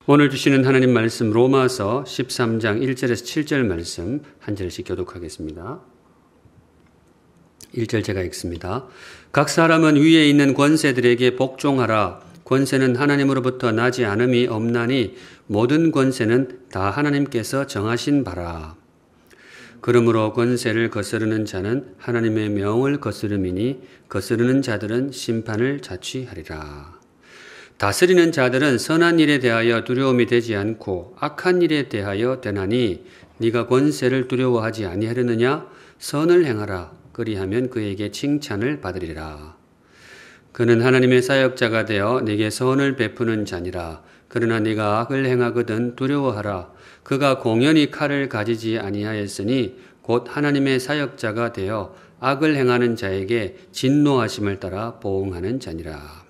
오늘 주시는 하나님 말씀 로마서 13장 1절에서 7절 말씀 한 절씩 교독하겠습니다. 1절 제가 읽습니다. 각 사람은 위에 있는 권세들에게 복종하라. 권세는 하나님으로부터 나지 않음이 없나니 모든 권세는 다 하나님께서 정하신 바라. 그러므로 권세를 거스르는 자는 하나님의 명을 거스름이니 거스르는 자들은 심판을 자취하리라. 다스리는 자들은 선한 일에 대하여 두려움이 되지 않고 악한 일에 대하여 되나니 네가 권세를 두려워하지 아니하려느냐? 선을 행하라. 그리하면 그에게 칭찬을 받으리라. 그는 하나님의 사역자가 되어 네게 선을 베푸는 자니라. 그러나 네가 악을 행하거든 두려워하라. 그가 공연히 칼을 가지지 아니하였으니 곧 하나님의 사역자가 되어 악을 행하는 자에게 진노하심을 따라 보응하는 자니라.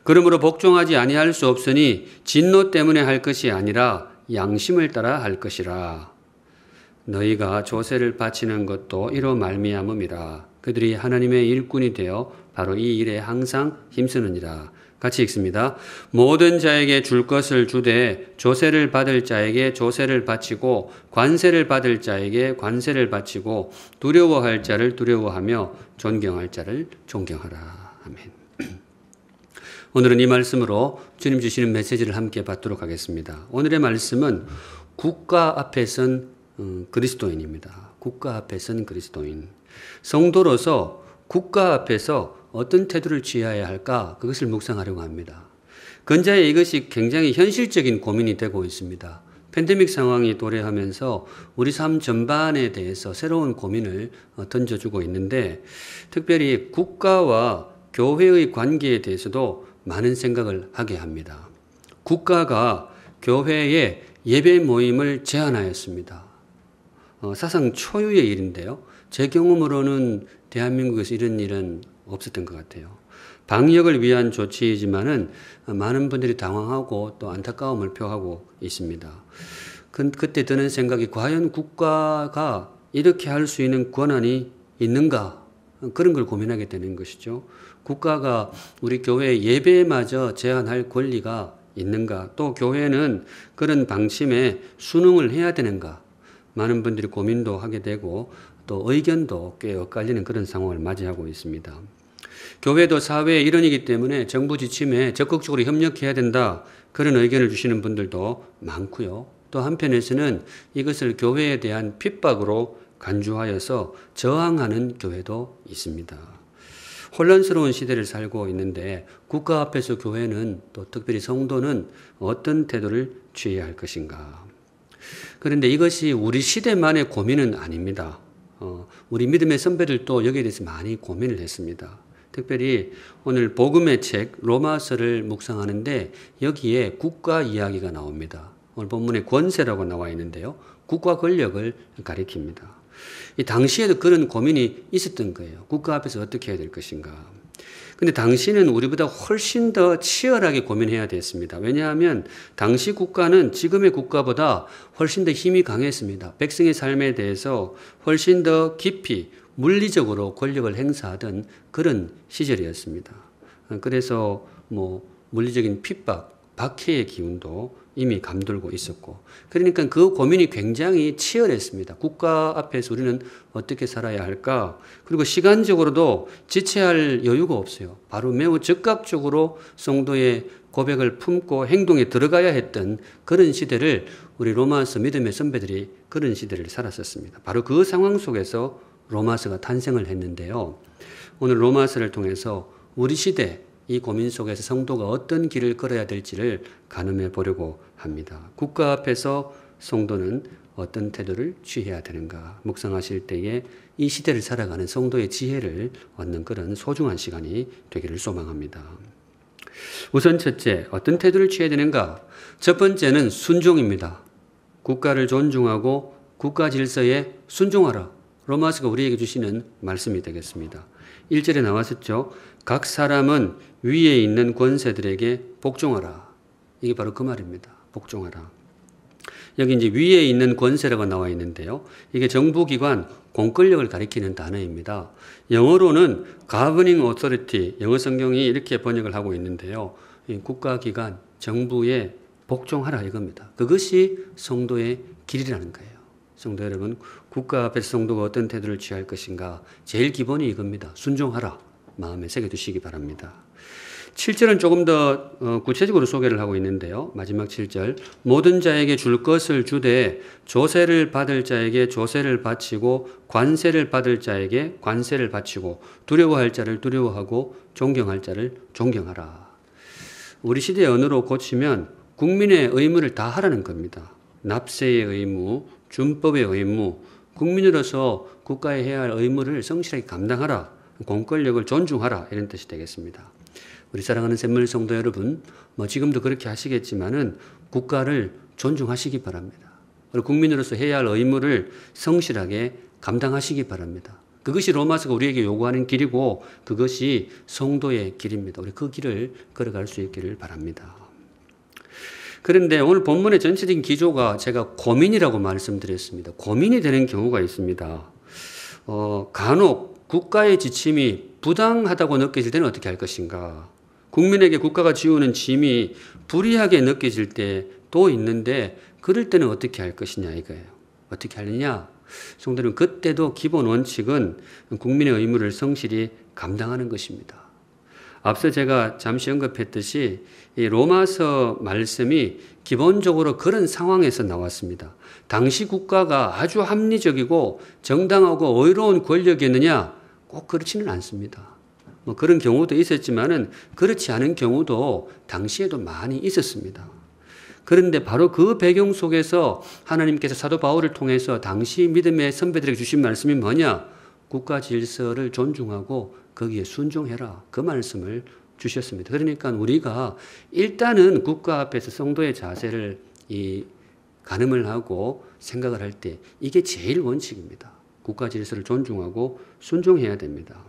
그러므로 복종하지 아니할 수 없으니 진노 때문에 할 것이 아니라 양심을 따라 할 것이라. 너희가 조세를 바치는 것도 이로 말미암음이라. 그들이 하나님의 일꾼이 되어 바로 이 일에 항상 힘쓰느니라. 같이 읽습니다. 모든 자에게 줄 것을 주되 조세를 받을 자에게 조세를 바치고 관세를 받을 자에게 관세를 바치고 두려워할 자를 두려워하며 존경할 자를 존경하라. 아멘. 오늘은 이 말씀으로 주님 주시는 메시지를 함께 받도록 하겠습니다. 오늘의 말씀은 국가 앞에 선 그리스도인입니다. 국가 앞에 선 그리스도인. 성도로서 국가 앞에서 어떤 태도를 취해야 할까? 그것을 묵상하려고 합니다. 근자에 이것이 굉장히 현실적인 고민이 되고 있습니다. 팬데믹 상황이 도래하면서 우리 삶 전반에 대해서 새로운 고민을 던져주고 있는데 특별히 국가와 교회의 관계에 대해서도 많은 생각을 하게 합니다. 국가가 교회의 예배 모임을 제한하였습니다. 사상 초유의 일인데요. 제 경험으로는 대한민국에서 이런 일은 없었던 것 같아요. 방역을 위한 조치이지만은 많은 분들이 당황하고 또 안타까움을 표하고 있습니다. 그때 드는 생각이 과연 국가가 이렇게 할 수 있는 권한이 있는가? 그런 걸 고민하게 되는 것이죠. 국가가 우리 교회의 예배마저 제한할 권리가 있는가? 또 교회는 그런 방침에 순응을 해야 되는가? 많은 분들이 고민도 하게 되고 또 의견도 꽤 엇갈리는 그런 상황을 맞이하고 있습니다. 교회도 사회의 일원이기 때문에 정부 지침에 적극적으로 협력해야 된다. 그런 의견을 주시는 분들도 많고요. 또 한편에서는 이것을 교회에 대한 핍박으로 간주하여서 저항하는 교회도 있습니다. 혼란스러운 시대를 살고 있는데 국가 앞에서 교회는 또 특별히 성도는 어떤 태도를 취해야 할 것인가. 그런데 이것이 우리 시대만의 고민은 아닙니다. 우리 믿음의 선배들도 여기에 대해서 많이 고민을 했습니다. 특별히 오늘 복음의 책 로마서를 묵상하는데 여기에 국가 이야기가 나옵니다. 오늘 본문에 권세라고 나와 있는데요. 국가 권력을 가리킵니다. 이 당시에도 그런 고민이 있었던 거예요. 국가 앞에서 어떻게 해야 될 것인가. 근데 당시는 우리보다 훨씬 더 치열하게 고민해야 됐습니다. 왜냐하면 당시 국가는 지금의 국가보다 훨씬 더 힘이 강했습니다. 백성의 삶에 대해서 훨씬 더 깊이 물리적으로 권력을 행사하던 그런 시절이었습니다. 그래서 물리적인 핍박, 박해의 기운도 이미 감돌고 있었고, 그러니까 그 고민이 굉장히 치열했습니다. 국가 앞에서 우리는 어떻게 살아야 할까? 그리고 시간적으로도 지체할 여유가 없어요. 바로 매우 즉각적으로 성도의 고백을 품고 행동에 들어가야 했던 그런 시대를 우리 로마서 믿음의 선배들이 그런 시대를 살았었습니다. 바로 그 상황 속에서 로마서가 탄생을 했는데요. 오늘 로마서를 통해서 우리 시대 이 고민 속에서 성도가 어떤 길을 걸어야 될지를 가늠해 보려고 합니다. 국가 앞에서 성도는 어떤 태도를 취해야 되는가 묵상하실 때에 이 시대를 살아가는 성도의 지혜를 얻는 그런 소중한 시간이 되기를 소망합니다. 우선 첫째, 어떤 태도를 취해야 되는가? 첫 번째는 순종입니다. 국가를 존중하고 국가 질서에 순종하라. 로마서가 우리에게 주시는 말씀이 되겠습니다. 1절에 나왔었죠. 각 사람은 위에 있는 권세들에게 복종하라. 이게 바로 그 말입니다. 복종하라. 여기 이제 위에 있는 권세라고 나와 있는데요. 이게 정부기관 공권력을 가리키는 단어입니다. 영어로는 governing authority, 영어 성경이 이렇게 번역을 하고 있는데요. 국가기관, 정부의 복종하라 이겁니다. 그것이 성도의 길이라는 거예요. 성도 여러분, 국가 앞에서 성도가 어떤 태도를 취할 것인가 제일 기본이 이겁니다. 순종하라. 마음에 새겨두시기 바랍니다. 7절은 조금 더 구체적으로 소개를 하고 있는데요. 마지막 7절. 모든 자에게 줄 것을 주되 조세를 받을 자에게 조세를 바치고 관세를 받을 자에게 관세를 바치고 두려워할 자를 두려워하고 존경할 자를 존경하라. 우리 시대의 언어로 고치면 국민의 의무를 다 하라는 겁니다. 납세의 의무, 준법의 의무, 국민으로서 국가에 해야 할 의무를 성실하게 감당하라. 공권력을 존중하라. 이런 뜻이 되겠습니다. 우리 사랑하는 샘물 성도 여러분, 지금도 그렇게 하시겠지만은 국가를 존중하시기 바랍니다. 그리고 국민으로서 해야 할 의무를 성실하게 감당하시기 바랍니다. 그것이 로마서가 우리에게 요구하는 길이고 그것이 성도의 길입니다. 우리 그 길을 걸어갈 수 있기를 바랍니다. 그런데 오늘 본문의 전체적인 기조가 제가 고민이라고 말씀드렸습니다. 고민이 되는 경우가 있습니다. 간혹 국가의 지침이 부당하다고 느껴질 때는 어떻게 할 것인가? 국민에게 국가가 지우는 짐이 불이하게 느껴질 때도 있는데 그럴 때는 어떻게 할 것이냐 이거예요. 어떻게 하느냐? 성도는 그때도 기본 원칙은 국민의 의무를 성실히 감당하는 것입니다. 앞서 제가 잠시 언급했듯이 이 로마서 말씀이 기본적으로 그런 상황에서 나왔습니다. 당시 국가가 아주 합리적이고 정당하고 의로운 권력이었느냐? 꼭 그렇지는 않습니다. 그런 경우도 있었지만은 그렇지 않은 경우도 당시에도 많이 있었습니다. 그런데 바로 그 배경 속에서 하나님께서 사도 바울을 통해서 당시 믿음의 선배들에게 주신 말씀이 뭐냐? 국가 질서를 존중하고 거기에 순종해라. 그 말씀을 주셨습니다. 그러니까 우리가 일단은 국가 앞에서 성도의 자세를 가늠을 하고 생각을 할 때 이게 제일 원칙입니다. 국가 질서를 존중하고 순종해야 됩니다.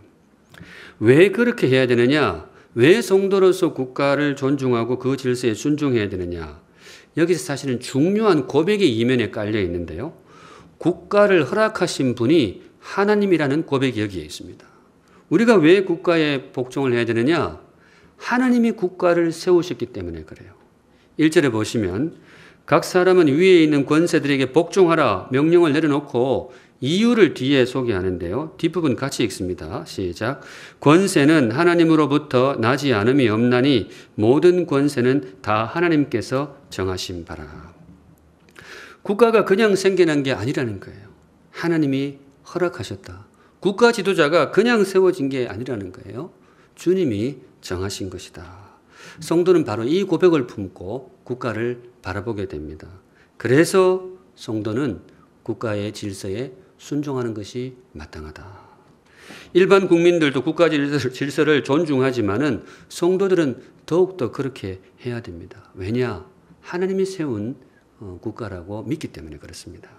왜 그렇게 해야 되느냐? 왜 성도로서 국가를 존중하고 그 질서에 순종해야 되느냐? 여기서 사실은 중요한 고백이 이면에 깔려 있는데요. 국가를 허락하신 분이 하나님이라는 고백이 여기에 있습니다. 우리가 왜 국가에 복종을 해야 되느냐? 하나님이 국가를 세우셨기 때문에 그래요. 1절에 보시면 각 사람은 위에 있는 권세들에게 복종하라 명령을 내려놓고 이유를 뒤에 소개하는데요. 뒷부분 같이 읽습니다. 시작. 권세는 하나님으로부터 나지 않음이 없나니 모든 권세는 다 하나님께서 정하신 바라. 국가가 그냥 생겨난 게 아니라는 거예요. 하나님이 허락하셨다. 국가 지도자가 그냥 세워진 게 아니라는 거예요. 주님이 정하신 것이다. 성도는 바로 이 고백을 품고 국가를 바라보게 됩니다. 그래서 성도는 국가의 질서에 순종하는 것이 마땅하다. 일반 국민들도 국가 질서를 존중하지만은 성도들은 더욱더 그렇게 해야 됩니다. 왜냐? 하나님이 세운 국가라고 믿기 때문에 그렇습니다.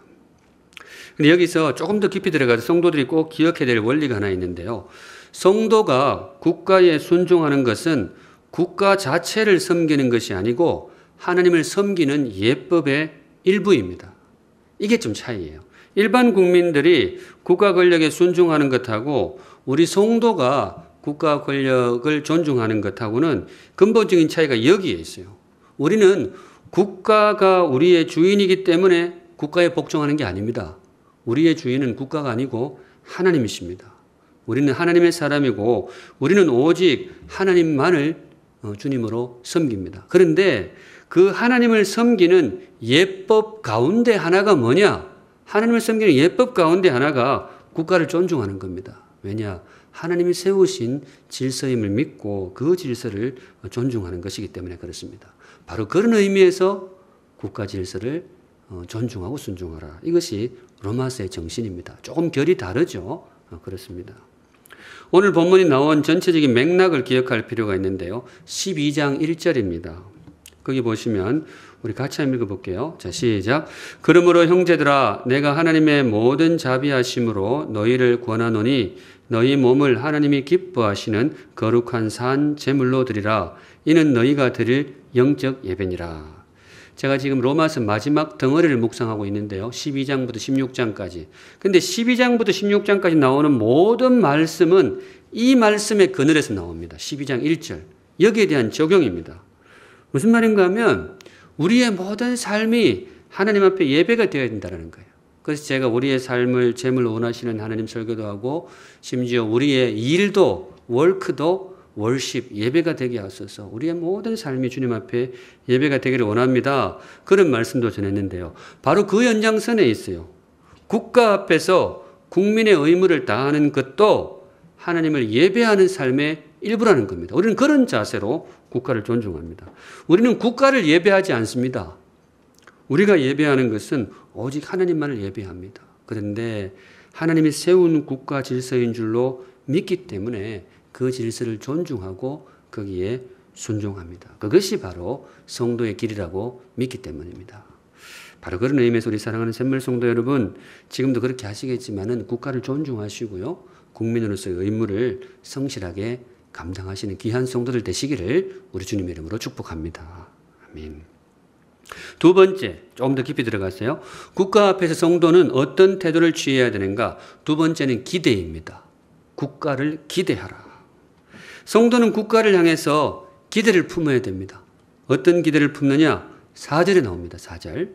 근데 여기서 조금 더 깊이 들어가서 성도들이 꼭 기억해야 될 원리가 하나 있는데요. 성도가 국가에 순종하는 것은 국가 자체를 섬기는 것이 아니고 하나님을 섬기는 예법의 일부입니다. 이게 좀 차이예요. 일반 국민들이 국가 권력에 순종하는 것하고 우리 성도가 국가 권력을 존중하는 것하고는 근본적인 차이가 여기에 있어요. 우리는 국가가 우리의 주인이기 때문에 국가에 복종하는 게 아닙니다. 우리의 주인은 국가가 아니고 하나님이십니다. 우리는 하나님의 사람이고 우리는 오직 하나님만을 주님으로 섬깁니다. 그런데 그 하나님을 섬기는 예법 가운데 하나가 뭐냐? 하나님을 섬기는 예법 가운데 하나가 국가를 존중하는 겁니다. 왜냐? 하나님이 세우신 질서임을 믿고 그 질서를 존중하는 것이기 때문에 그렇습니다. 바로 그런 의미에서 국가 질서를 존중하고 순종하라. 이것이 로마서의 정신입니다. 조금 결이 다르죠. 그렇습니다. 오늘 본문이 나온 전체적인 맥락을 기억할 필요가 있는데요. 12장 1절입니다. 거기 보시면 우리 같이 한번 읽어볼게요. 자, 시작. 그러므로 형제들아 내가 하나님의 모든 자비하심으로 너희를 권하노니 너희 몸을 하나님이 기뻐하시는 거룩한 산 제물로 드리라. 이는 너희가 드릴 영적 예배니라. 제가 지금 로마서 마지막 덩어리를 묵상하고 있는데요. 12장부터 16장까지. 근데 12장부터 16장까지 나오는 모든 말씀은 이 말씀의 그늘에서 나옵니다. 12장 1절. 여기에 대한 적용입니다. 무슨 말인가 하면 우리의 모든 삶이 하나님 앞에 예배가 되어야 된다는 거예요. 그래서 제가 우리의 삶을 제물 원하시는 하나님 설교도 하고 심지어 우리의 일도 월크도 월십 예배가 되게 하소서. 우리의 모든 삶이 주님 앞에 예배가 되기를 원합니다. 그런 말씀도 전했는데요. 바로 그 연장선에 있어요. 국가 앞에서 국민의 의무를 다하는 것도 하나님을 예배하는 삶의 일부라는 겁니다. 우리는 그런 자세로 국가를 존중합니다. 우리는 국가를 예배하지 않습니다. 우리가 예배하는 것은 오직 하나님만을 예배합니다. 그런데 하나님이 세운 국가 질서인 줄로 믿기 때문에 그 질서를 존중하고 거기에 순종합니다. 그것이 바로 성도의 길이라고 믿기 때문입니다. 바로 그런 의미에서 우리 사랑하는 샘물 성도 여러분, 지금도 그렇게 하시겠지만은 국가를 존중하시고요, 국민으로서의 의무를 성실하게 감당하시는 귀한 성도들 되시기를 우리 주님의 이름으로 축복합니다. 아멘. 두 번째, 조금 더 깊이 들어갔어요. 국가 앞에서 성도는 어떤 태도를 취해야 되는가? 두 번째는 기대입니다. 국가를 기대하라. 성도는 국가를 향해서 기대를 품어야 됩니다. 어떤 기대를 품느냐? 4절에 나옵니다. 4절.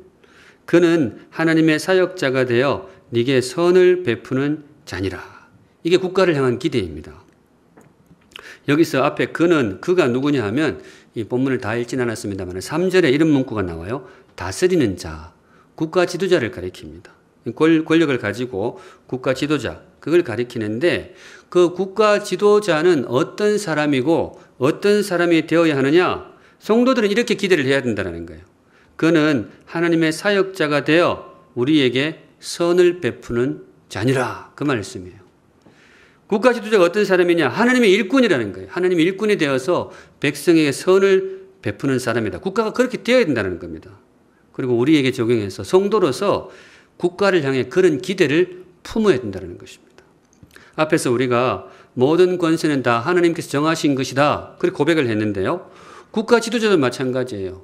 그는 하나님의 사역자가 되어 네게 선을 베푸는 자니라. 이게 국가를 향한 기대입니다. 여기서 앞에 그가 누구냐 하면 이 본문을 다 읽진 않았습니다만 3절에 이런 문구가 나와요. 다스리는 자, 국가 지도자를 가리킵니다. 권력을 가지고 국가 지도자, 그걸 가리키는데 그 국가 지도자는 어떤 사람이고 어떤 사람이 되어야 하느냐? 성도들은 이렇게 기대를 해야 된다는 거예요. 그는 하나님의 사역자가 되어 우리에게 선을 베푸는 자니라. 그 말씀이에요. 국가 지도자가 어떤 사람이냐? 하나님의 일꾼이라는 거예요. 하나님의 일꾼이 되어서 백성에게 선을 베푸는 사람이다. 국가가 그렇게 되어야 된다는 겁니다. 그리고 우리에게 적용해서 성도로서 국가를 향해 그런 기대를 품어야 된다는 것입니다. 앞에서 우리가 모든 권세는 다 하나님께서 정하신 것이다. 그렇게 고백을 했는데요. 국가 지도자도 마찬가지예요.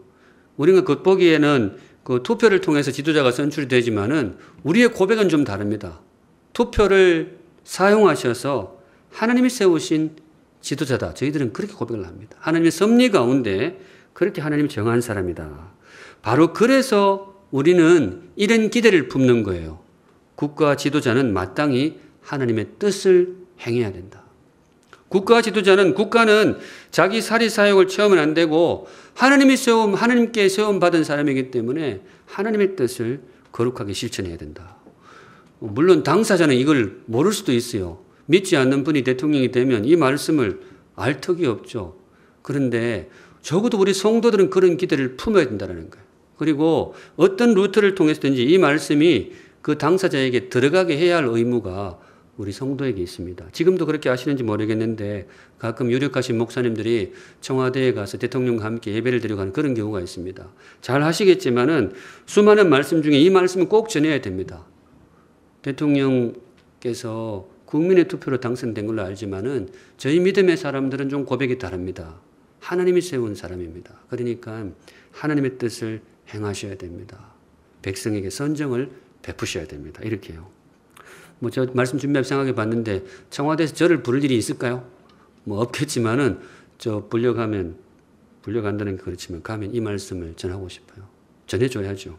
우리가 겉보기에는 그 투표를 통해서 지도자가 선출이 되지만은 우리의 고백은 좀 다릅니다. 투표를 사용하셔서 하나님이 세우신 지도자다. 저희들은 그렇게 고백을 합니다. 하나님의 섭리 가운데 그렇게 하나님이 정한 사람이다. 바로 그래서 우리는 이런 기대를 품는 거예요. 국가 지도자는 마땅히 하나님의 뜻을 행해야 된다. 국가는 자기 사리 사욕을 채우면 안 되고 하나님께 세움 받은 사람이기 때문에 하나님의 뜻을 거룩하게 실천해야 된다. 물론 당사자는 이걸 모를 수도 있어요. 믿지 않는 분이 대통령이 되면 이 말씀을 알 턱이 없죠. 그런데 적어도 우리 성도들은 그런 기대를 품어야 된다는 거예요. 그리고 어떤 루트를 통해서든지 이 말씀이 그 당사자에게 들어가게 해야 할 의무가 우리 성도에게 있습니다. 지금도 그렇게 아시는지 모르겠는데 가끔 유력하신 목사님들이 청와대에 가서 대통령과 함께 예배를 드리고 하는 그런 경우가 있습니다. 잘 하시겠지만은 수많은 말씀 중에 이 말씀은 꼭 전해야 됩니다. 대통령께서 국민의 투표로 당선된 걸로 알지만은 저희 믿음의 사람들은 좀 고백이 다릅니다. 하나님이 세운 사람입니다. 그러니까 하나님의 뜻을 행하셔야 됩니다. 백성에게 선정을 베푸셔야 됩니다. 이렇게요. 저 말씀 준비하면서 생각해 봤는데 청와대에서 저를 부를 일이 있을까요? 없겠지만은 불려간다는 게 그렇지만 가면 이 말씀을 전하고 싶어요. 전해줘야죠.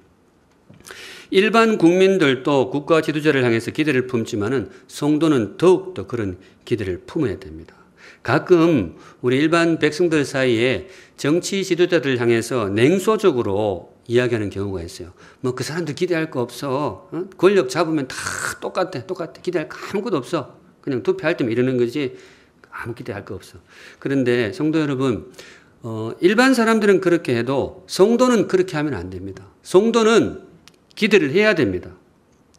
일반 국민들도 국가 지도자를 향해서 기대를 품지만은 성도는 더욱더 그런 기대를 품어야 됩니다. 가끔 우리 일반 백성들 사이에 정치 지도자들 향해서 냉소적으로 이야기하는 경우가 있어요. 그 사람들 기대할 거 없어. 권력 잡으면 다 똑같아. 기대할 거 아무것도 없어. 그냥 투표할 때만 이러는 거지 아무 기대할 거 없어. 그런데 성도 여러분, 일반 사람들은 그렇게 해도 성도는 그렇게 하면 안 됩니다. 성도는 기대를 해야 됩니다.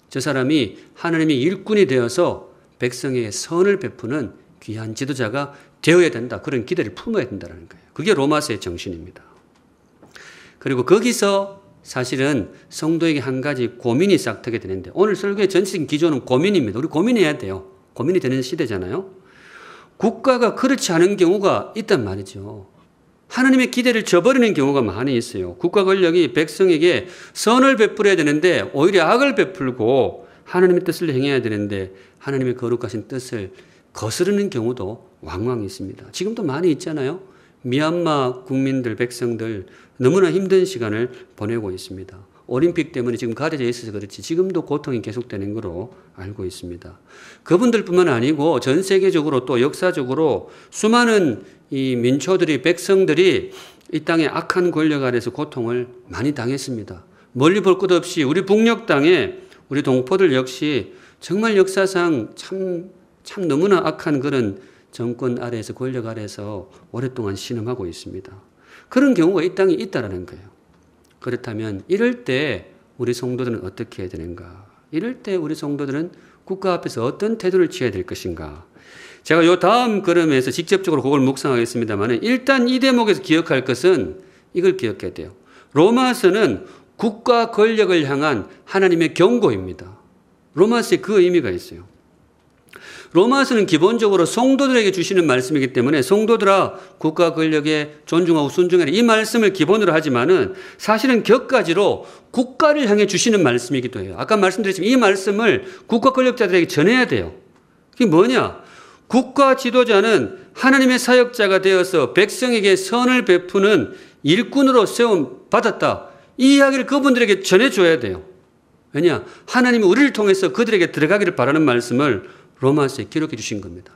저 사람이 하나님의 일꾼이 되어서 백성에게 선을 베푸는 귀한 지도자가 되어야 된다. 그런 기대를 품어야 된다는 거예요. 그게 로마서의 정신입니다. 그리고 거기서 사실은 성도에게 한 가지 고민이 싹 트게 되는데 오늘 설교의 전체적인 기조는 고민입니다. 우리 고민해야 돼요. 고민이 되는 시대잖아요. 국가가 그렇지 않은 경우가 있단 말이죠. 하나님의 기대를 저버리는 경우가 많이 있어요. 국가 권력이 백성에게 선을 베풀어야 되는데 오히려 악을 베풀고 하나님의 뜻을 행해야 되는데 하나님의 거룩하신 뜻을 거스르는 경우도 왕왕 있습니다. 지금도 많이 있잖아요. 미얀마 국민들, 백성들 너무나 힘든 시간을 보내고 있습니다. 올림픽 때문에 지금 가려져 있어서 그렇지 지금도 고통이 계속되는 것으로 알고 있습니다. 그분들뿐만 아니고 전 세계적으로 또 역사적으로 수많은 이 민초들이, 백성들이 이 땅의 악한 권력 아래서 고통을 많이 당했습니다. 멀리 볼 것 없이 우리 북녘 땅에 우리 동포들 역시 정말 역사상 참 너무나 악한 그런 정권 아래에서, 권력 아래에서 오랫동안 신음하고 있습니다. 그런 경우가 이 땅에 있다라는 거예요. 그렇다면 이럴 때 우리 성도들은 어떻게 해야 되는가? 이럴 때 우리 성도들은 국가 앞에서 어떤 태도를 취해야 될 것인가? 제가 요 다음 걸음에서 직접적으로 그걸 묵상하겠습니다만 일단 이 대목에서 기억할 것은 이걸 기억해야 돼요. 로마서는 국가 권력을 향한 하나님의 경고입니다. 로마서에 그 의미가 있어요. 로마서는 기본적으로 성도들에게 주시는 말씀이기 때문에 성도들아 국가 권력에 존중하고 순종하라 이 말씀을 기본으로 하지만은 사실은 격가지로 국가를 향해 주시는 말씀이기도 해요. 아까 말씀드렸지만 이 말씀을 국가 권력자들에게 전해야 돼요. 그게 뭐냐? 국가 지도자는 하나님의 사역자가 되어서 백성에게 선을 베푸는 일꾼으로 세움 받았다. 이 이야기를 그분들에게 전해줘야 돼요. 왜냐? 하나님이 우리를 통해서 그들에게 들어가기를 바라는 말씀을 로마서에 기록해 주신 겁니다.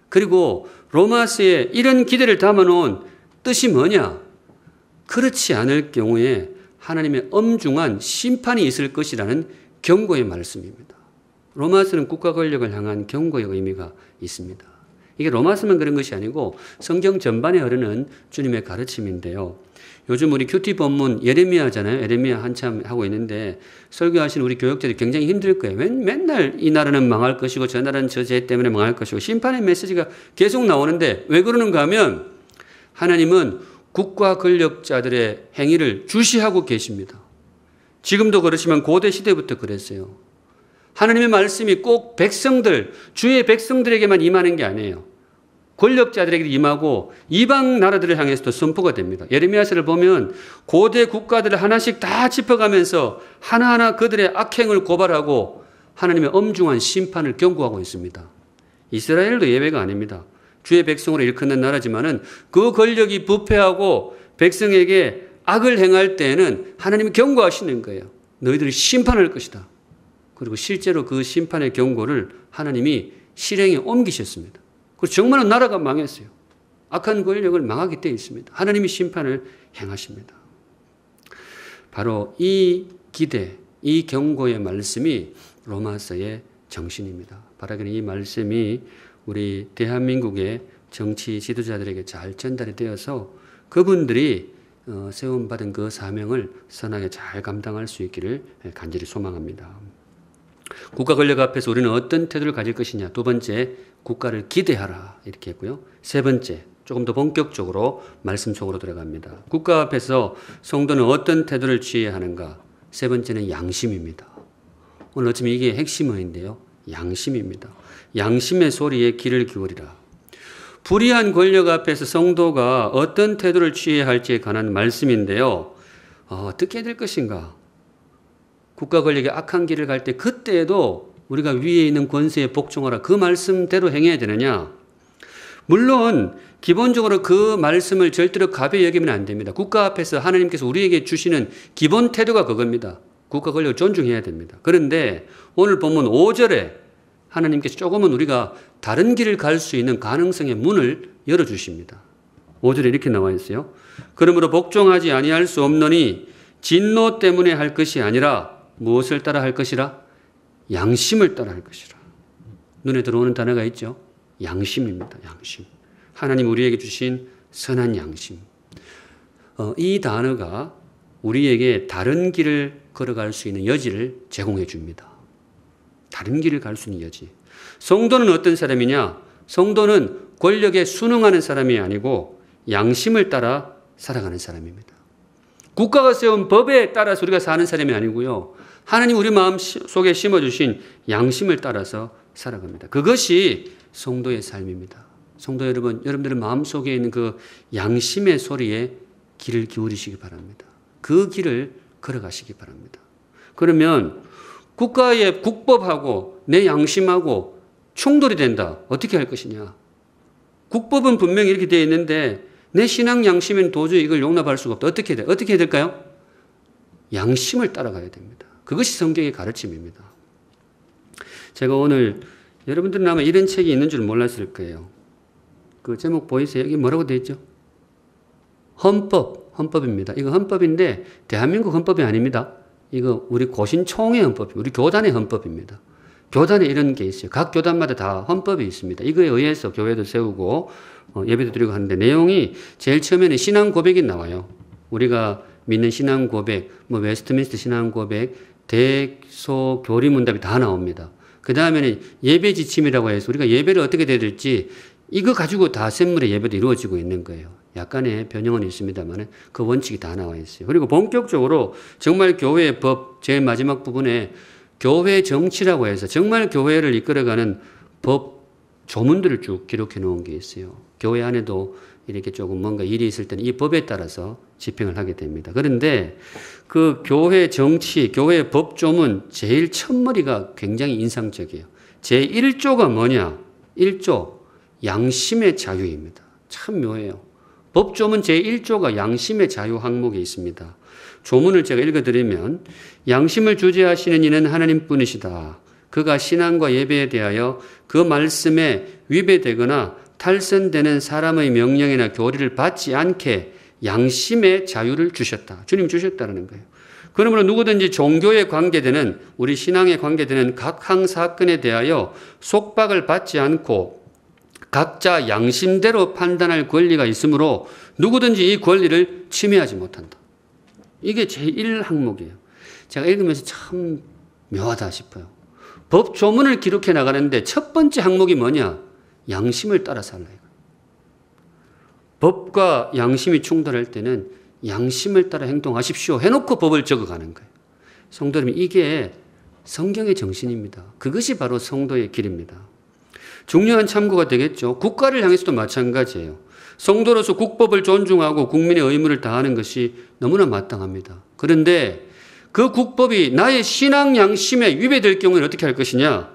그리고 로마서에 이런 기대를 담아놓은 뜻이 뭐냐? 그렇지 않을 경우에 하나님의 엄중한 심판이 있을 것이라는 경고의 말씀입니다. 로마서는 국가 권력을 향한 경고의 의미가 있습니다. 이게 로마서만 그런 것이 아니고 성경 전반에 흐르는 주님의 가르침인데요. 요즘 우리 큐티 본문 예레미야잖아요. 예레미야 한참 하고 있는데 설교하시는 우리 교역자들이 굉장히 힘들 거예요. 맨날 이 나라는 망할 것이고 저 나라는 저 죄 때문에 망할 것이고 심판의 메시지가 계속 나오는데 왜 그러는가 하면 하나님은 국가 권력자들의 행위를 주시하고 계십니다. 지금도 그렇지만 고대 시대부터 그랬어요. 하나님의 말씀이 꼭 백성들, 주의 백성들에게만 임하는 게 아니에요. 권력자들에게 임하고 이방 나라들을 향해서도 선포가 됩니다. 예레미야서를 보면 고대 국가들을 하나씩 다 짚어가면서 하나하나 그들의 악행을 고발하고 하나님의 엄중한 심판을 경고하고 있습니다. 이스라엘도 예외가 아닙니다. 주의 백성으로 일컫는 나라지만은 그 권력이 부패하고 백성에게 악을 행할 때에는 하나님이 경고하시는 거예요. 너희들이 심판할 것이다. 그리고 실제로 그 심판의 경고를 하나님이 실행에 옮기셨습니다. 그리고 정말로 나라가 망했어요. 악한 권력을 망하게 되어 있습니다. 하나님이 심판을 행하십니다. 바로 이 기대, 이 경고의 말씀이 로마서의 정신입니다. 바라기는 이 말씀이 우리 대한민국의 정치 지도자들에게 잘 전달이 되어서 그분들이 세움받은 그 사명을 선하게 잘 감당할 수 있기를 간절히 소망합니다. 국가 권력 앞에서 우리는 어떤 태도를 가질 것이냐. 두 번째, 국가를 기대하라 이렇게 했고요. 세 번째, 조금 더 본격적으로 말씀 속으로 들어갑니다. 국가 앞에서 성도는 어떤 태도를 취해야 하는가. 세 번째는 양심입니다. 오늘 어쩌면 이게 핵심어인데요. 양심입니다. 양심의 소리에 귀를 기울이라. 불의한 권력 앞에서 성도가 어떤 태도를 취해야 할지에 관한 말씀인데요. 어떻게 해야 될 것인가. 국가 권력의 악한 길을 갈 때 그때에도 우리가 위에 있는 권세에 복종하라 그 말씀대로 행해야 되느냐. 물론 기본적으로 그 말씀을 절대로 가벼이 여기면 안 됩니다. 국가 앞에서 하나님께서 우리에게 주시는 기본 태도가 그겁니다. 국가 권력을 존중해야 됩니다. 그런데 오늘 본문 5절에 하나님께서 조금은 우리가 다른 길을 갈 수 있는 가능성의 문을 열어주십니다. 5절에 이렇게 나와 있어요. 그러므로 복종하지 아니할 수 없노니 진노 때문에 할 것이 아니라 무엇을 따라 할 것이라? 양심을 따라 할 것이라. 눈에 들어오는 단어가 있죠. 양심입니다. 양심. 하나님 우리에게 주신 선한 양심. 이 단어가 우리에게 다른 길을 걸어갈 수 있는 여지를 제공해 줍니다. 다른 길을 갈 수 있는 여지. 성도는 어떤 사람이냐? 성도는 권력에 순응하는 사람이 아니고 양심을 따라 살아가는 사람입니다. 국가가 세운 법에 따라서 우리가 사는 사람이 아니고요. 하나님 우리 마음 속에 심어주신 양심을 따라서 살아갑니다. 그것이 성도의 삶입니다. 성도 여러분, 여러분들의 마음 속에 있는 그 양심의 소리에 귀를 기울이시기 바랍니다. 그 길을 걸어가시기 바랍니다. 그러면 국가의 국법하고 내 양심하고 충돌이 된다. 어떻게 할 것이냐? 국법은 분명히 이렇게 되어 있는데 내 신앙 양심엔 도저히 이걸 용납할 수가 없다. 어떻게 해야 될까요? 양심을 따라가야 됩니다. 그것이 성경의 가르침입니다. 제가 오늘 여러분들은 아마 이런 책이 있는 줄 몰랐을 거예요. 그 제목 보이세요? 여기 뭐라고 되어 있죠? 헌법입니다. 이거 헌법인데 대한민국 헌법이 아닙니다. 이거 우리 고신총회 헌법, 우리 교단의 헌법입니다. 교단에 이런 게 있어요. 각 교단마다 다 헌법이 있습니다. 이거에 의해서 교회도 세우고 예배도 드리고 하는데 내용이 제일 처음에는 신앙 고백이 나와요. 우리가 믿는 신앙 고백, 웨스트민스터 신앙 고백, 대소교리문답이 다 나옵니다. 그 다음에는 예배 지침이라고 해서 우리가 예배를 어떻게 드릴지 이거 가지고 다 샘물의 예배도 이루어지고 있는 거예요. 약간의 변형은 있습니다만 그 원칙이 다 나와 있어요. 그리고 본격적으로 정말 교회의 법, 제일 마지막 부분에 교회 정치라고 해서 정말 교회를 이끌어가는 법 조문들을 쭉 기록해 놓은 게 있어요. 교회 안에도 이렇게 조금 뭔가 일이 있을 때는 이 법에 따라서 집행을 하게 됩니다. 그런데 그 교회 정치, 교회 법 조문 제일 첫머리가 굉장히 인상적이에요. 제1조가 뭐냐? 1조 양심의 자유입니다. 참 묘해요. 법 조문 제1조가 양심의 자유 항목에 있습니다. 조문을 제가 읽어드리면 양심을 주재하시는 이는 하나님뿐이시다. 그가 신앙과 예배에 대하여 그 말씀에 위배되거나 탈선되는 사람의 명령이나 교리를 받지 않게 양심의 자유를 주셨다. 주님 주셨다는 거예요. 그러므로 누구든지 종교에 관계되는 우리 신앙에 관계되는 각 항사건에 대하여 속박을 받지 않고 각자 양심대로 판단할 권리가 있으므로 누구든지 이 권리를 침해하지 못한다. 이게 제1항목이에요. 제가 읽으면서 참 묘하다 싶어요. 법 조문을 기록해 나가는데 첫 번째 항목이 뭐냐? 양심을 따라 살라. 법과 양심이 충돌할 때는 양심을 따라 행동하십시오. 해놓고 법을 적어가는 거예요. 성도 여러분, 이게 성경의 정신입니다. 그것이 바로 성도의 길입니다. 중요한 참고가 되겠죠. 국가를 향해서도 마찬가지예요. 성도로서 국법을 존중하고 국민의 의무를 다하는 것이 너무나 마땅합니다. 그런데 그 국법이 나의 신앙 양심에 위배될 경우에는 어떻게 할 것이냐?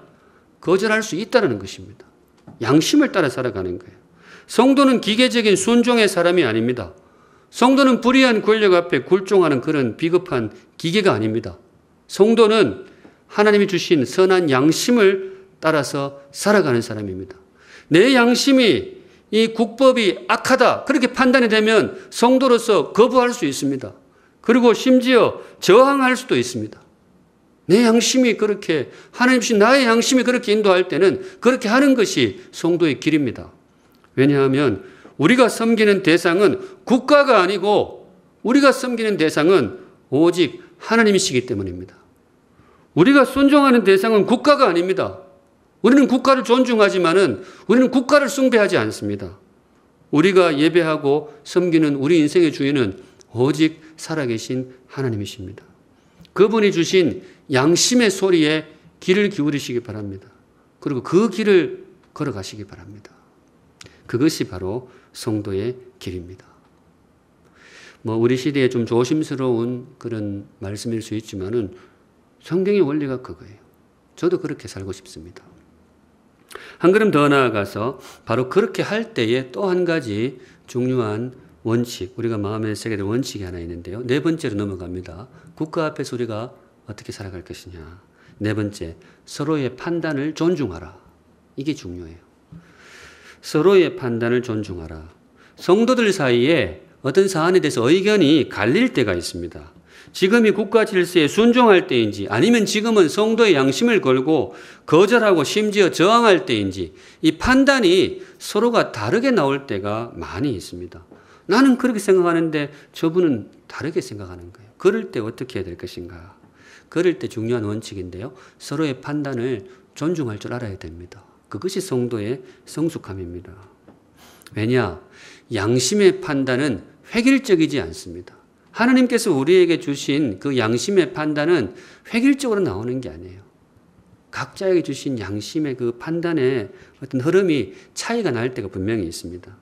거절할 수 있다는 것입니다. 양심을 따라 살아가는 거예요. 성도는 기계적인 순종의 사람이 아닙니다. 성도는 불의한 권력 앞에 굴종하는 그런 비겁한 기계가 아닙니다. 성도는 하나님이 주신 선한 양심을 따라서 살아가는 사람입니다. 내 양심이 이 국법이 악하다 그렇게 판단이 되면 성도로서 거부할 수 있습니다. 그리고 심지어 저항할 수도 있습니다. 내 양심이 그렇게 하나님 주신 나의 양심이 그렇게 인도할 때는 그렇게 하는 것이 성도의 길입니다. 왜냐하면 우리가 섬기는 대상은 국가가 아니고 우리가 섬기는 대상은 오직 하나님이시기 때문입니다. 우리가 순종하는 대상은 국가가 아닙니다. 우리는 국가를 존중하지만은 우리는 국가를 숭배하지 않습니다. 우리가 예배하고 섬기는 우리 인생의 주인은 오직 살아계신 하나님이십니다. 그분이 주신 양심의 소리에 귀를 기울이시기 바랍니다. 그리고 그 길을 걸어가시기 바랍니다. 그것이 바로 성도의 길입니다. 우리 시대에 좀 조심스러운 그런 말씀일 수 있지만은 성경의 원리가 그거예요. 저도 그렇게 살고 싶습니다. 한 걸음 더 나아가서 바로 그렇게 할 때에 또 한 가지 중요한 원칙, 우리가 마음에 새게 될 원칙이 하나 있는데요. 네 번째로 넘어갑니다. 국가 앞에서 우리가 어떻게 살아갈 것이냐. 네 번째, 서로의 판단을 존중하라. 이게 중요해요. 서로의 판단을 존중하라. 성도들 사이에 어떤 사안에 대해서 의견이 갈릴 때가 있습니다. 지금이 국가 질서에 순종할 때인지 아니면 지금은 성도의 양심을 걸고 거절하고 심지어 저항할 때인지 이 판단이 서로가 다르게 나올 때가 많이 있습니다. 나는 그렇게 생각하는데 저분은 다르게 생각하는 거예요. 그럴 때 어떻게 해야 될 것인가? 그럴 때 중요한 원칙인데요. 서로의 판단을 존중할 줄 알아야 됩니다. 그것이 성도의 성숙함입니다. 왜냐? 양심의 판단은 획일적이지 않습니다. 하나님께서 우리에게 주신 그 양심의 판단은 획일적으로 나오는 게 아니에요. 각자에게 주신 양심의 그 판단의 어떤 흐름이 차이가 날 때가 분명히 있습니다.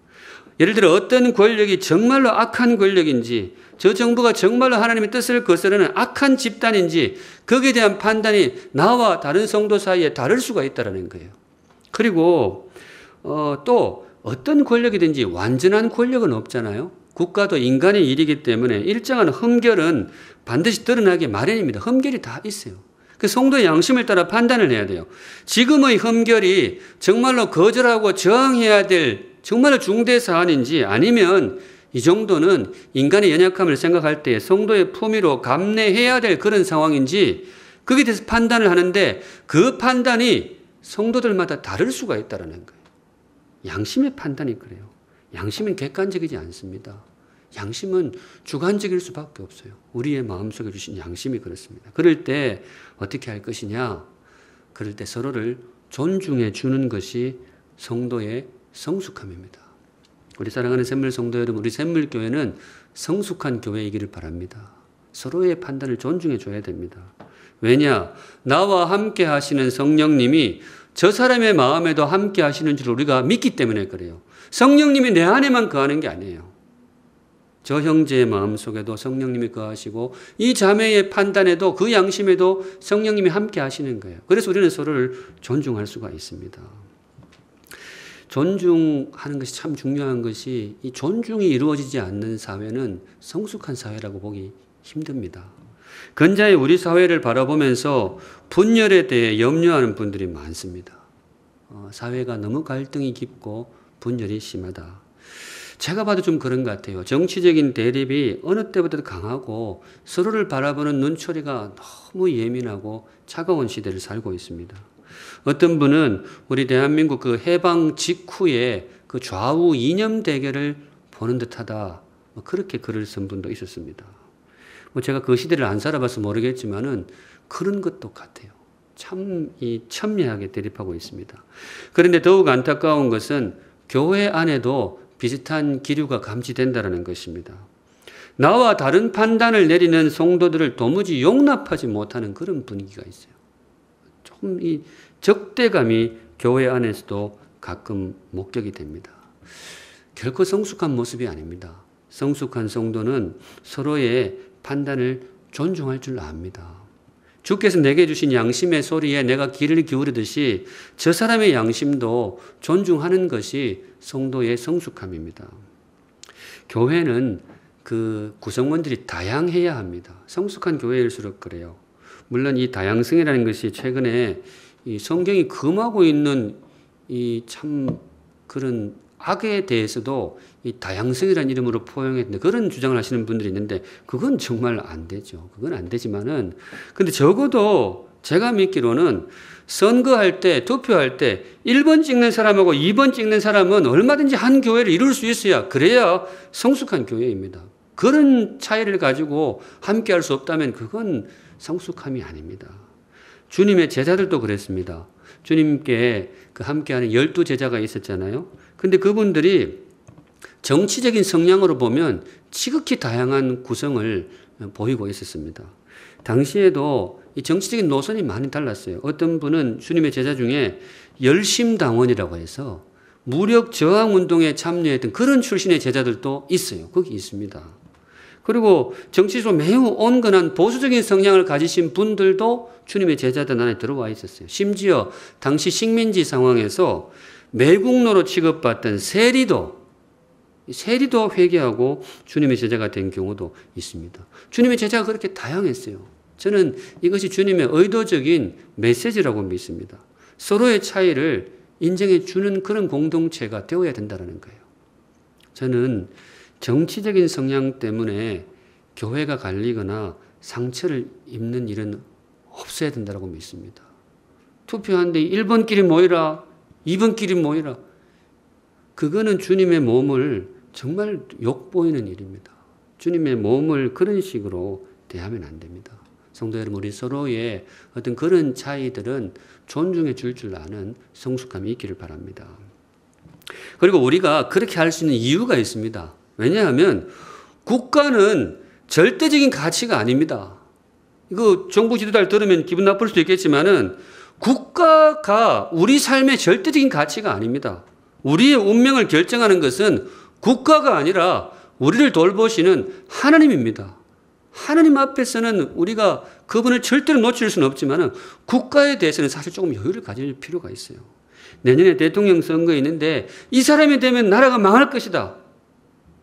예를 들어 어떤 권력이 정말로 악한 권력인지 저 정부가 정말로 하나님의 뜻을 거스르는 악한 집단인지 거기에 대한 판단이 나와 다른 성도 사이에 다를 수가 있다는 거예요. 그리고 또 어떤 권력이든지 완전한 권력은 없잖아요. 국가도 인간의 일이기 때문에 일정한 흠결은 반드시 드러나기 마련입니다. 흠결이 다 있어요. 그 성도의 양심을 따라 판단을 해야 돼요. 지금의 흠결이 정말로 거절하고 저항해야 될 정말로 중대 사안인지 아니면 이 정도는 인간의 연약함을 생각할 때 성도의 품위로 감내해야 될 그런 상황인지 거기에 대해서 판단을 하는데 그 판단이 성도들마다 다를 수가 있다는 거예요. 양심의 판단이 그래요. 양심은 객관적이지 않습니다. 양심은 주관적일 수밖에 없어요. 우리의 마음속에 주신 양심이 그렇습니다. 그럴 때 어떻게 할 것이냐? 그럴 때 서로를 존중해 주는 것이 성도의 성숙함입니다. 우리 사랑하는 샘물 성도 여러분, 우리 샘물교회는 성숙한 교회이기를 바랍니다. 서로의 판단을 존중해 줘야 됩니다. 왜냐? 나와 함께 하시는 성령님이 저 사람의 마음에도 함께 하시는 줄 우리가 믿기 때문에 그래요. 성령님이 내 안에만 거하는 게 아니에요. 저 형제의 마음속에도 성령님이 거하시고 이 자매의 판단에도 그 양심에도 성령님이 함께 하시는 거예요. 그래서 우리는 서로를 존중할 수가 있습니다. 존중하는 것이 참 중요한 것이 이 존중이 이루어지지 않는 사회는 성숙한 사회라고 보기 힘듭니다. 근자의 우리 사회를 바라보면서 분열에 대해 염려하는 분들이 많습니다. 사회가 너무 갈등이 깊고 분열이 심하다. 제가 봐도 좀 그런 것 같아요. 정치적인 대립이 어느 때보다도 강하고 서로를 바라보는 눈초리가 너무 예민하고 차가운 시대를 살고 있습니다. 어떤 분은 우리 대한민국 그 해방 직후에 그 좌우 이념 대결을 보는 듯하다. 그렇게 글을 쓴 분도 있었습니다. 제가 그 시대를 안 살아봐서 모르겠지만은 그런 것도 같아요. 참 첨예하게 대립하고 있습니다. 그런데 더욱 안타까운 것은 교회 안에도 비슷한 기류가 감지된다는 것입니다. 나와 다른 판단을 내리는 성도들을 도무지 용납하지 못하는 그런 분위기가 있어요. 좀 이 적대감이 교회 안에서도 가끔 목격이 됩니다. 결코 성숙한 모습이 아닙니다. 성숙한 성도는 서로의 판단을 존중할 줄 압니다. 주께서 내게 주신 양심의 소리에 내가 귀를 기울이듯이 저 사람의 양심도 존중하는 것이 성도의 성숙함입니다. 교회는 그 구성원들이 다양해야 합니다. 성숙한 교회일수록 그래요. 물론 이 다양성이라는 것이 최근에 이 성경이 금하고 있는 이 참 그런 악에 대해서도 이 다양성이라는 이름으로 포용했는데 그런 주장을 하시는 분들이 있는데 그건 정말 안 되죠. 그건 안 되지만은 근데 적어도 제가 믿기로는 선거할 때 투표할 때 1번 찍는 사람하고 2번 찍는 사람은 얼마든지 한 교회를 이룰 수 있어야 그래야 성숙한 교회입니다. 그런 차이를 가지고 함께 할 수 없다면 그건 성숙함이 아닙니다. 주님의 제자들도 그랬습니다. 주님께 그 함께하는 12제자가 있었잖아요. 근데 그분들이 정치적인 성향으로 보면 지극히 다양한 구성을 보이고 있었습니다. 당시에도 이 정치적인 노선이 많이 달랐어요. 어떤 분은 주님의 제자 중에 열심당원이라고 해서 무력 저항 운동에 참여했던 그런 출신의 제자들도 있어요. 거기 있습니다. 그리고 정치적으로 매우 온건한 보수적인 성향을 가지신 분들도 주님의 제자들 안에 들어와 있었어요. 심지어 당시 식민지 상황에서 매국노로 취급받던 세리도 회개하고 주님의 제자가 된 경우도 있습니다. 주님의 제자가 그렇게 다양했어요. 저는 이것이 주님의 의도적인 메시지라고 믿습니다. 서로의 차이를 인정해 주는 그런 공동체가 되어야 된다는 거예요. 저는 정치적인 성향 때문에 교회가 갈리거나 상처를 입는 일은 없어야 된다고 믿습니다. 투표하는데 1번끼리 모이라, 2번끼리 모이라. 그거는 주님의 몸을 정말 욕보이는 일입니다. 주님의 몸을 그런 식으로 대하면 안 됩니다. 성도 여러분, 우리 서로의 어떤 그런 차이들은 존중해 줄 아는 성숙함이 있기를 바랍니다. 그리고 우리가 그렇게 할 수 있는 이유가 있습니다. 왜냐하면 국가는 절대적인 가치가 아닙니다. 이거 정부 지도자를 들으면 기분 나쁠 수도 있겠지만은 국가가 우리 삶의 절대적인 가치가 아닙니다. 우리의 운명을 결정하는 것은 국가가 아니라 우리를 돌보시는 하나님입니다. 하나님 앞에서는 우리가 그분을 절대로 놓칠 수는 없지만 국가에 대해서는 사실 조금 여유를 가질 필요가 있어요. 내년에 대통령 선거 있는데 이 사람이 되면 나라가 망할 것이다.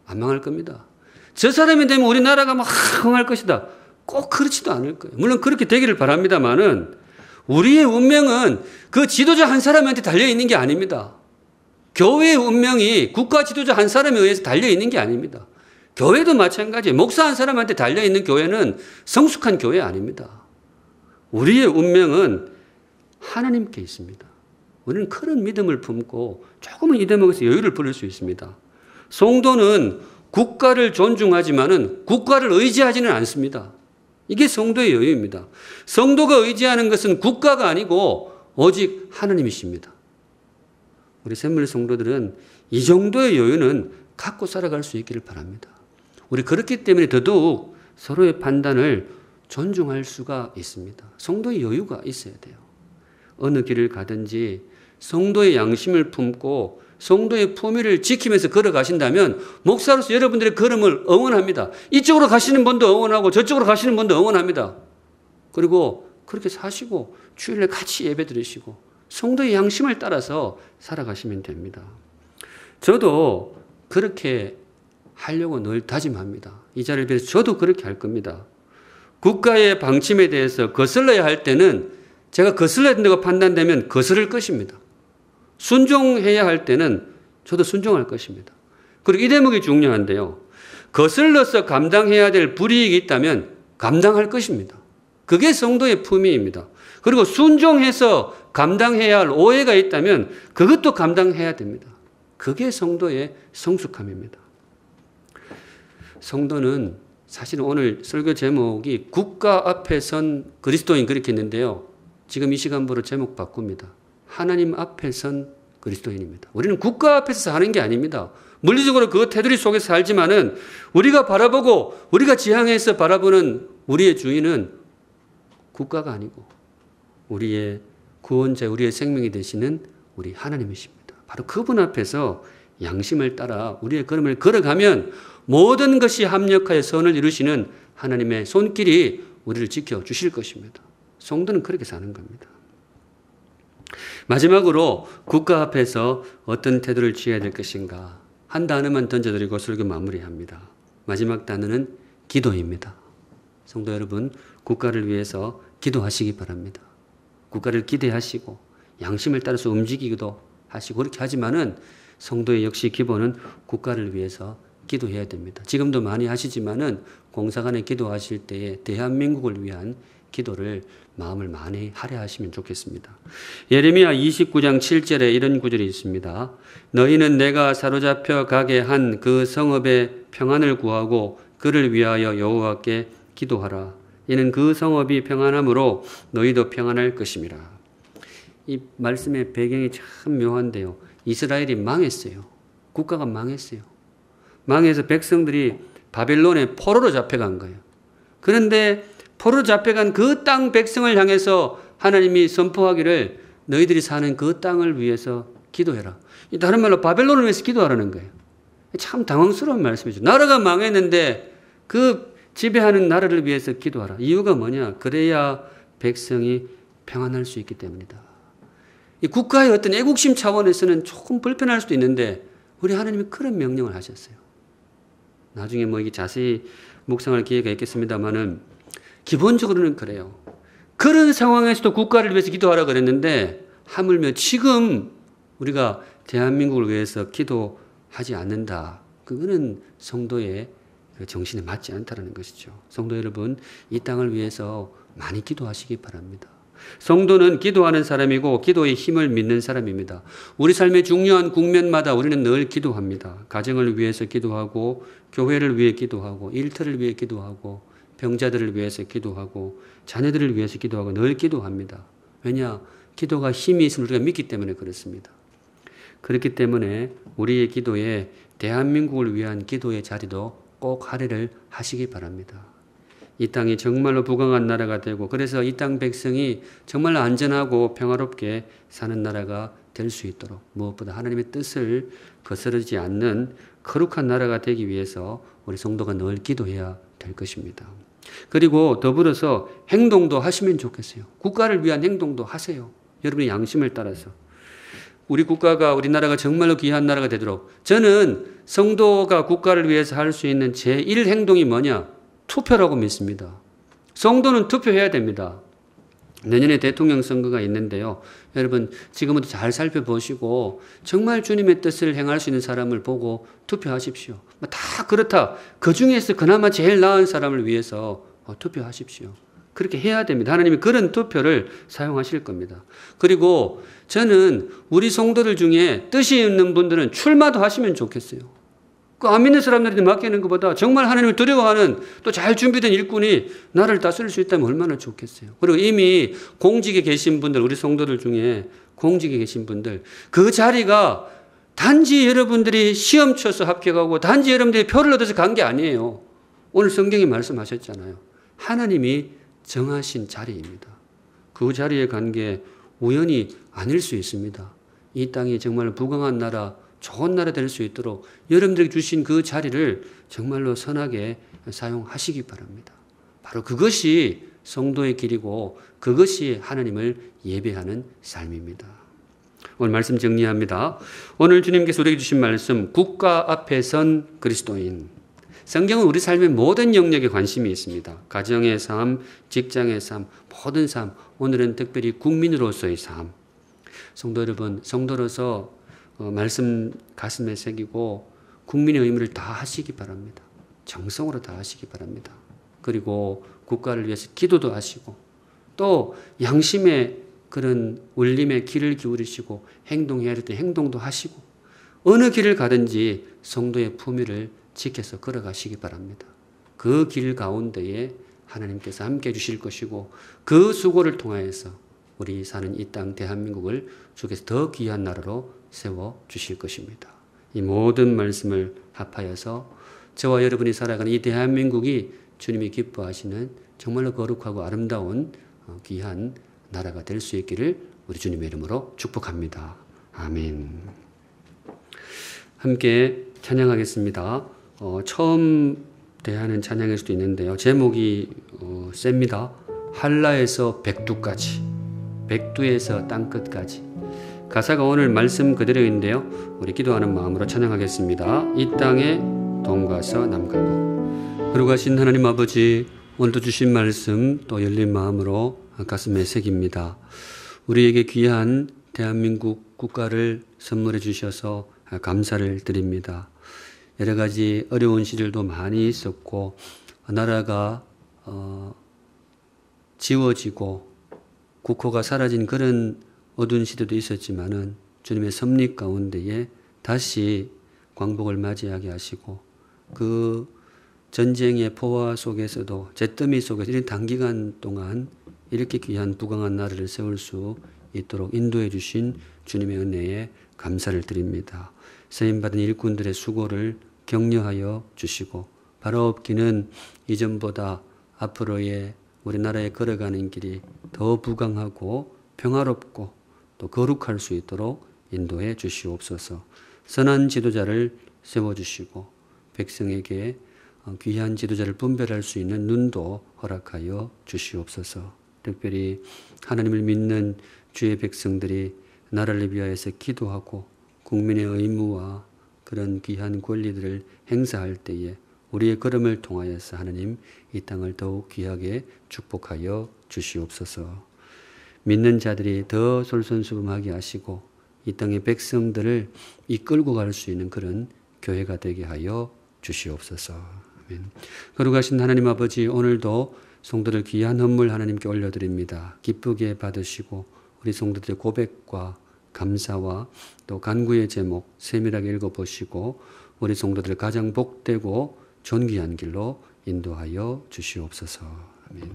안 망할 겁니다. 저 사람이 되면 우리나라가 막 흥할 것이다. 꼭 그렇지도 않을 거예요. 물론 그렇게 되기를 바랍니다만은 우리의 운명은 그 지도자 한 사람한테 달려있는 게 아닙니다. 교회의 운명이 국가 지도자 한 사람에 의해서 달려있는 게 아닙니다. 교회도 마찬가지예요. 목사 한 사람한테 달려있는 교회는 성숙한 교회 아닙니다. 우리의 운명은 하나님께 있습니다. 우리는 큰 믿음을 품고 조금은 이 대목에서 여유를 부릴 수 있습니다. 성도는 국가를 존중하지만은 국가를 의지하지는 않습니다. 이게 성도의 여유입니다. 성도가 의지하는 것은 국가가 아니고 오직 하나님이십니다. 우리 샘물 성도들은 이 정도의 여유는 갖고 살아갈 수 있기를 바랍니다. 우리 그렇기 때문에 더더욱 서로의 판단을 존중할 수가 있습니다. 성도의 여유가 있어야 돼요. 어느 길을 가든지 성도의 양심을 품고 성도의 품위를 지키면서 걸어가신다면 목사로서 여러분들의 걸음을 응원합니다. 이쪽으로 가시는 분도 응원하고 저쪽으로 가시는 분도 응원합니다. 그리고 그렇게 사시고 주일에 같이 예배 드리시고 성도의 양심을 따라서 살아가시면 됩니다. 저도 그렇게 하려고 늘 다짐합니다. 이 자리를 빌어서 저도 그렇게 할 겁니다. 국가의 방침에 대해서 거슬러야 할 때는 제가 거슬러야 된다고 판단되면 거스를 것입니다. 순종해야 할 때는 저도 순종할 것입니다. 그리고 이 대목이 중요한데요. 거슬러서 감당해야 될 불이익이 있다면 감당할 것입니다. 그게 성도의 품위입니다. 그리고 순종해서 감당해야 할 오해가 있다면 그것도 감당해야 됩니다. 그게 성도의 성숙함입니다. 성도는 사실은 오늘 설교 제목이 국가 앞에 선 그리스도인 그렇게 했는데요. 지금 이 시간부로 제목 바꿉니다. 하나님 앞에 선 그리스도인입니다. 우리는 국가 앞에서 사는 게 아닙니다. 물리적으로 그 테두리 속에서 살지만은 우리가 바라보고 우리가 지향해서 바라보는 우리의 주인은 국가가 아니고 우리의 구원자, 우리의 생명이 되시는 우리 하나님이십니다. 바로 그분 앞에서 양심을 따라 우리의 걸음을 걸어가면 모든 것이 합력하여 선을 이루시는 하나님의 손길이 우리를 지켜주실 것입니다. 성도는 그렇게 사는 겁니다. 마지막으로 국가 앞에서 어떤 태도를 취해야 될 것인가 한 단어만 던져드리고 설교 마무리합니다. 마지막 단어는 기도입니다. 성도 여러분, 국가를 위해서 기도하시기 바랍니다. 국가를 기대하시고 양심을 따라서 움직이기도 하시고 그렇게 하지만은 성도의 역시 기본은 국가를 위해서 기도해야 됩니다. 지금도 많이 하시지만은 공사관에 기도하실 때에 대한민국을 위한 기도를 마음을 많이 할애하시면 좋겠습니다. 예레미야 29장 7절에 이런 구절이 있습니다. 너희는 내가 사로잡혀 가게 한 그 성읍의 평안을 구하고 그를 위하여 여호와께 기도하라. 이는 그 성읍이 평안함으로 너희도 평안할 것임이라. 이 말씀의 배경이 참 묘한데요. 이스라엘이 망했어요. 국가가 망했어요. 망해서 백성들이 바벨론의 포로로 잡혀간 거예요. 그런데 포로로 잡혀간 그 땅 백성을 향해서 하나님이 선포하기를 너희들이 사는 그 땅을 위해서 기도해라. 다른 말로 바벨론을 위해서 기도하라는 거예요. 참 당황스러운 말씀이죠. 나라가 망했는데 그 지배하는 나라를 위해서 기도하라. 이유가 뭐냐? 그래야 백성이 평안할 수 있기 때문이다. 이 국가의 어떤 애국심 차원에서는 조금 불편할 수도 있는데 우리 하나님이 그런 명령을 하셨어요. 나중에 뭐 이게 자세히 묵상할 기회가 있겠습니다만은 기본적으로는 그래요. 그런 상황에서도 국가를 위해서 기도하라 그랬는데 하물며 지금 우리가 대한민국을 위해서 기도하지 않는다. 그거는 성도의 정신에 맞지 않다는 것이죠. 성도 여러분, 이 땅을 위해서 많이 기도하시기 바랍니다. 성도는 기도하는 사람이고 기도의 힘을 믿는 사람입니다. 우리 삶의 중요한 국면마다 우리는 늘 기도합니다. 가정을 위해서 기도하고 교회를 위해 기도하고 일터를 위해 기도하고 병자들을 위해서 기도하고 자녀들을 위해서 기도하고 늘 기도합니다. 왜냐? 기도가 힘이 있음을 우리가 믿기 때문에 그렇습니다. 그렇기 때문에 우리의 기도에 대한민국을 위한 기도의 자리도 꼭 할애를 하시기 바랍니다. 이 땅이 정말로 부강한 나라가 되고 그래서 이 땅 백성이 정말 안전하고 평화롭게 사는 나라가 될 수 있도록 무엇보다 하나님의 뜻을 거스르지 않는 거룩한 나라가 되기 위해서 우리 성도가 늘 기도해야 될 것입니다. 그리고 더불어서 행동도 하시면 좋겠어요. 국가를 위한 행동도 하세요. 여러분의 양심을 따라서. 우리 국가가, 우리나라가 정말로 귀한 나라가 되도록 저는 성도가 국가를 위해서 할 수 있는 제1 행동이 뭐냐? 투표라고 믿습니다. 성도는 투표해야 됩니다. 내년에 대통령 선거가 있는데요. 여러분 지금부터 잘 살펴보시고 정말 주님의 뜻을 행할 수 있는 사람을 보고 투표하십시오. 다 그렇다. 그 중에서 그나마 제일 나은 사람을 위해서 투표하십시오. 그렇게 해야 됩니다. 하나님이 그런 투표를 사용하실 겁니다. 그리고 저는 우리 성도들 중에 뜻이 있는 분들은 출마도 하시면 좋겠어요. 그 안 믿는 사람들한테 맡기는 것보다 정말 하나님을 두려워하는 또 잘 준비된 일꾼이 나를 다스릴 수 있다면 얼마나 좋겠어요. 그리고 이미 공직에 계신 분들, 우리 성도들 중에 공직에 계신 분들, 그 자리가 단지 여러분들이 시험 쳐서 합격하고 단지 여러분들이 표를 얻어서 간 게 아니에요. 오늘 성경이 말씀하셨잖아요. 하나님이 정하신 자리입니다. 그 자리에 간 게 우연이 아닐 수 있습니다. 이 땅이 정말 부강한 나라, 좋은 나라 될 수 있도록 여러분들에게 주신 그 자리를 정말로 선하게 사용하시기 바랍니다. 바로 그것이 성도의 길이고 그것이 하나님을 예배하는 삶입니다. 오늘 말씀 정리합니다. 오늘 주님께서 우리에게 주신 말씀, 국가 앞에 선 그리스도인. 성경은 우리 삶의 모든 영역에 관심이 있습니다. 가정의 삶, 직장의 삶, 모든 삶, 오늘은 특별히 국민으로서의 삶. 성도 여러분, 성도로서 말씀 가슴에 새기고 국민의 의무를 다 하시기 바랍니다. 정성으로 다 하시기 바랍니다. 그리고 국가를 위해서 기도도 하시고 또 양심의 그런 울림에 귀를 기울이시고 행동해야 될 때 행동도 하시고 어느 길을 가든지 성도의 품위를 지켜서 걸어가시기 바랍니다. 그 길 가운데에 하나님께서 함께 해주실 것이고 그 수고를 통하여서 우리 사는 이 땅 대한민국을 주께서 더 귀한 나라로 세워주실 것입니다. 이 모든 말씀을 합하여서 저와 여러분이 살아가는 이 대한민국이 주님이 기뻐하시는 정말로 거룩하고 아름다운 귀한 나라가 될 수 있기를 우리 주님의 이름으로 축복합니다. 아멘. 함께 찬양하겠습니다. 처음 대하는 찬양일 수도 있는데요. 제목이 셉니다. 한라에서 백두까지, 백두에서 땅끝까지. 가사가 오늘 말씀 그대로인데요. 우리 기도하는 마음으로 찬양하겠습니다. 이 땅에 동가서 남가고. 거룩하신 하나님 아버지, 오늘도 주신 말씀 또 열린 마음으로 가슴에 새깁니다. 우리에게 귀한 대한민국 국가를 선물해 주셔서 감사를 드립니다. 여러 가지 어려운 시절도 많이 있었고 나라가 지워지고 국호가 사라진 그런 어두운 시대도 있었지만은 주님의 섭리 가운데에 다시 광복을 맞이하게 하시고 그 전쟁의 포화 속에서도 잿더미 속에서 이런 단기간 동안 이렇게 귀한 부강한 나라를 세울 수 있도록 인도해 주신 주님의 은혜에 감사를 드립니다. 세임받은 일꾼들의 수고를 격려하여 주시고 바로 없기는 이전보다 앞으로의 우리나라에 걸어가는 길이 더 부강하고 평화롭고 또 거룩할 수 있도록 인도해 주시옵소서. 선한 지도자를 세워주시고 백성에게 귀한 지도자를 분별할 수 있는 눈도 허락하여 주시옵소서. 특별히 하나님을 믿는 주의 백성들이 나라를 위하여서 기도하고 국민의 의무와 그런 귀한 권리들을 행사할 때에 우리의 걸음을 통하여서 하나님 이 땅을 더욱 귀하게 축복하여 주시옵소서. 믿는 자들이 더 솔선수범하게 하시고 이 땅의 백성들을 이끌고 갈 수 있는 그런 교회가 되게 하여 주시옵소서. 아멘. 거룩하신 하나님 아버지, 오늘도 성도들 귀한 헌물 하나님께 올려드립니다. 기쁘게 받으시고 우리 성도들의 고백과 감사와 또 간구의 제목 세밀하게 읽어보시고 우리 성도들을 가장 복되고 존귀한 길로 인도하여 주시옵소서. 아멘.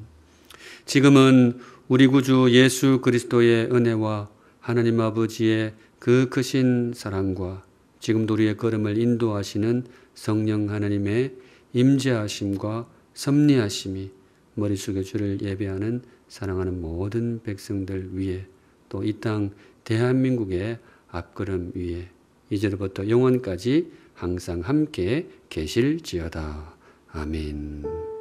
지금은 우리 구주 예수 그리스도의 은혜와 하나님 아버지의 그 크신 사랑과 지금도 우리의 걸음을 인도하시는 성령 하나님의 임재하심과 섭리하심이 머리 숙여 주를 예배하는 사랑하는 모든 백성들 위에 또 이 땅 대한민국의 앞걸음 위에 이제로부터 영원까지 항상 함께 계실지어다. 아멘.